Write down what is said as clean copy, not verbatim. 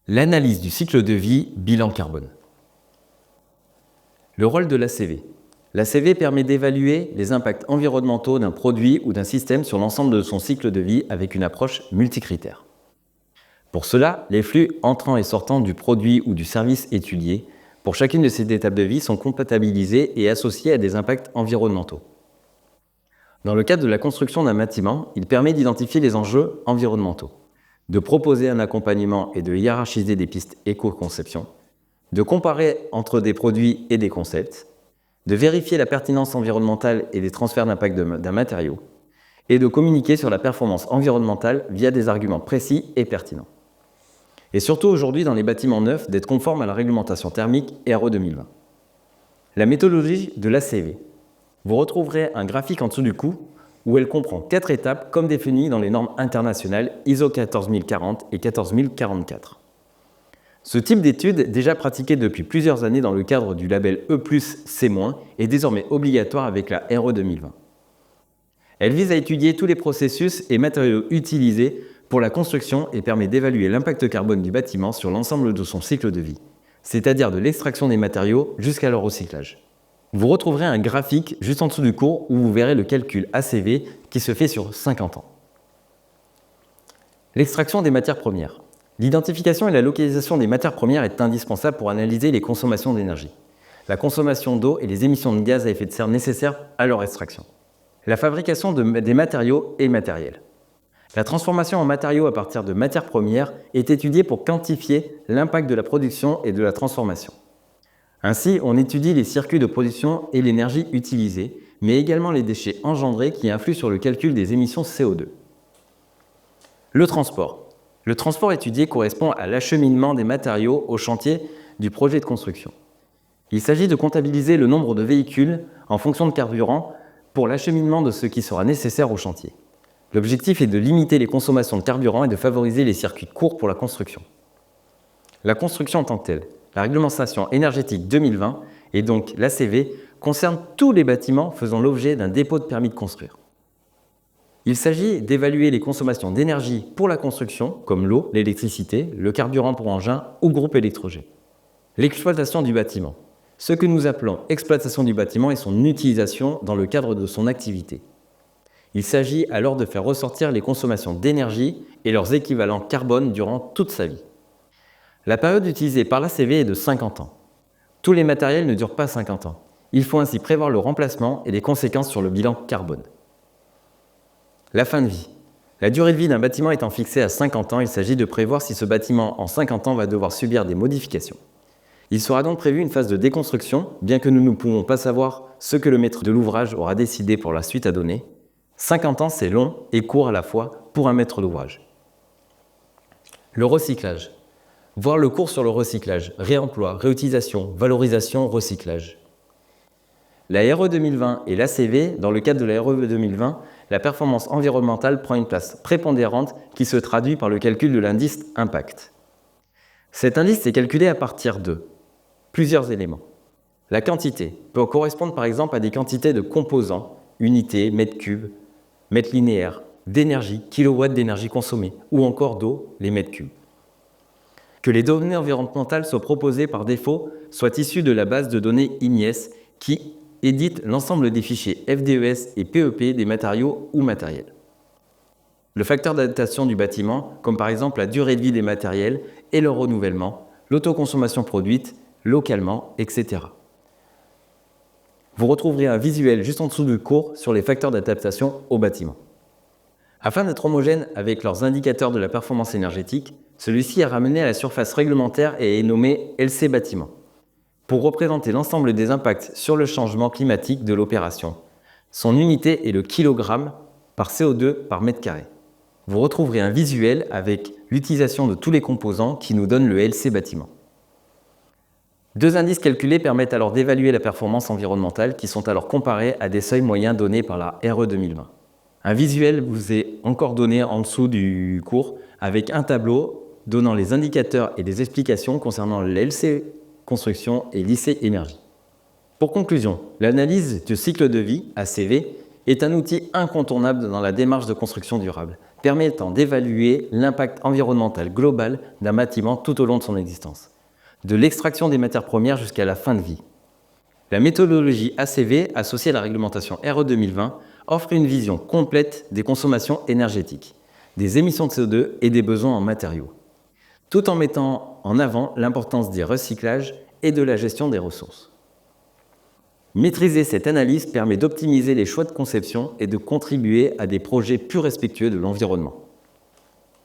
L'analyse du cycle de vie, bilan carbone. Le rôle de l'ACV. L'ACV permet d'évaluer les impacts environnementaux d'un produit ou d'un système sur l'ensemble de son cycle de vie avec une approche multicritère. Pour cela, les flux entrant et sortant du produit ou du service étudié, pour chacune de ces étapes de vie, sont comptabilisés et associés à des impacts environnementaux. Dans le cadre de la construction d'un bâtiment, il permet d'identifier les enjeux environnementaux, de proposer un accompagnement et de hiérarchiser des pistes éco-conception, de comparer entre des produits et des concepts, de vérifier la pertinence environnementale et les transferts d'impact d'un matériau, et de communiquer sur la performance environnementale via des arguments précis et pertinents. Et surtout aujourd'hui dans les bâtiments neufs, d'être conforme à la réglementation thermique RE 2020. La méthodologie de l'ACV. Vous retrouverez un graphique en dessous du coup où elle comprend 4 étapes comme définies dans les normes internationales ISO 14040 et 14044. Ce type d'étude, déjà pratiqué depuis plusieurs années dans le cadre du label E+C-, est désormais obligatoire avec la RE 2020. Elle vise à étudier tous les processus et matériaux utilisés pour la construction et permet d'évaluer l'impact carbone du bâtiment sur l'ensemble de son cycle de vie, c'est-à-dire de l'extraction des matériaux jusqu'à leur recyclage. Vous retrouverez un graphique juste en dessous du cours où vous verrez le calcul ACV qui se fait sur 50 ans. L'extraction des matières premières. L'identification et la localisation des matières premières est indispensable pour analyser les consommations d'énergie, la consommation d'eau et les émissions de gaz à effet de serre nécessaires à leur extraction. La fabrication des matériaux et matériels. La transformation en matériaux à partir de matières premières est étudiée pour quantifier l'impact de la production et de la transformation. Ainsi, on étudie les circuits de production et l'énergie utilisée, mais également les déchets engendrés qui influent sur le calcul des émissions CO2. Le transport. Le transport étudié correspond à l'acheminement des matériaux au chantier du projet de construction. Il s'agit de comptabiliser le nombre de véhicules en fonction de carburant pour l'acheminement de ce qui sera nécessaire au chantier. L'objectif est de limiter les consommations de carburant et de favoriser les circuits courts pour la construction. La construction en tant que telle. La réglementation énergétique 2020, et donc l'ACV, concerne tous les bâtiments faisant l'objet d'un dépôt de permis de construire. Il s'agit d'évaluer les consommations d'énergie pour la construction, comme l'eau, l'électricité, le carburant pour engin ou groupe électrogène. L'exploitation du bâtiment. Ce que nous appelons exploitation du bâtiment est son utilisation dans le cadre de son activité. Il s'agit alors de faire ressortir les consommations d'énergie et leurs équivalents carbone durant toute sa vie. La période utilisée par l'ACV est de 50 ans. Tous les matériels ne durent pas 50 ans. Il faut ainsi prévoir le remplacement et les conséquences sur le bilan carbone. La fin de vie. La durée de vie d'un bâtiment étant fixée à 50 ans, il s'agit de prévoir si ce bâtiment en 50 ans va devoir subir des modifications. Il sera donc prévu une phase de déconstruction, bien que nous ne pouvons pas savoir ce que le maître de l'ouvrage aura décidé pour la suite à donner. 50 ans, c'est long et court à la fois pour un maître d'ouvrage. Le recyclage. Voir le cours sur le recyclage, réemploi, réutilisation, valorisation, recyclage. La RE 2020 et l'ACV, dans le cadre de la RE 2020, la performance environnementale prend une place prépondérante qui se traduit par le calcul de l'indice impact. Cet indice est calculé à partir de plusieurs éléments. La quantité peut correspondre par exemple à des quantités de composants, unités, mètres cubes, mètres linéaires, d'énergie, kilowatts d'énergie consommée, ou encore d'eau, les mètres cubes. Que les données environnementales soient proposées par défaut soient issues de la base de données INIES qui édite l'ensemble des fichiers FDES et PEP des matériaux ou matériels. Le facteur d'adaptation du bâtiment, comme par exemple la durée de vie des matériels et leur renouvellement, l'autoconsommation produite localement, etc. Vous retrouverez un visuel juste en dessous du cours sur les facteurs d'adaptation au bâtiment. Afin d'être homogène avec leurs indicateurs de la performance énergétique, celui-ci est ramené à la surface réglementaire et est nommé LC bâtiment, pour représenter l'ensemble des impacts sur le changement climatique de l'opération. Son unité est le kilogramme par CO2 par mètre carré. Vous retrouverez un visuel avec l'utilisation de tous les composants qui nous donne le LC bâtiment. Deux indices calculés permettent alors d'évaluer la performance environnementale qui sont alors comparés à des seuils moyens donnés par la RE 2020. Un visuel vous est encore donné en dessous du cours avec un tableau donnant les indicateurs et des explications concernant l'LC construction et l'IC énergie. Pour conclusion, l'analyse du cycle de vie, ACV, est un outil incontournable dans la démarche de construction durable, permettant d'évaluer l'impact environnemental global d'un bâtiment tout au long de son existence, de l'extraction des matières premières jusqu'à la fin de vie. La méthodologie ACV, associée à la réglementation RE 2020, offre une vision complète des consommations énergétiques, des émissions de CO2 et des besoins en matériaux, tout en mettant en avant l'importance des recyclages et de la gestion des ressources. Maîtriser cette analyse permet d'optimiser les choix de conception et de contribuer à des projets plus respectueux de l'environnement.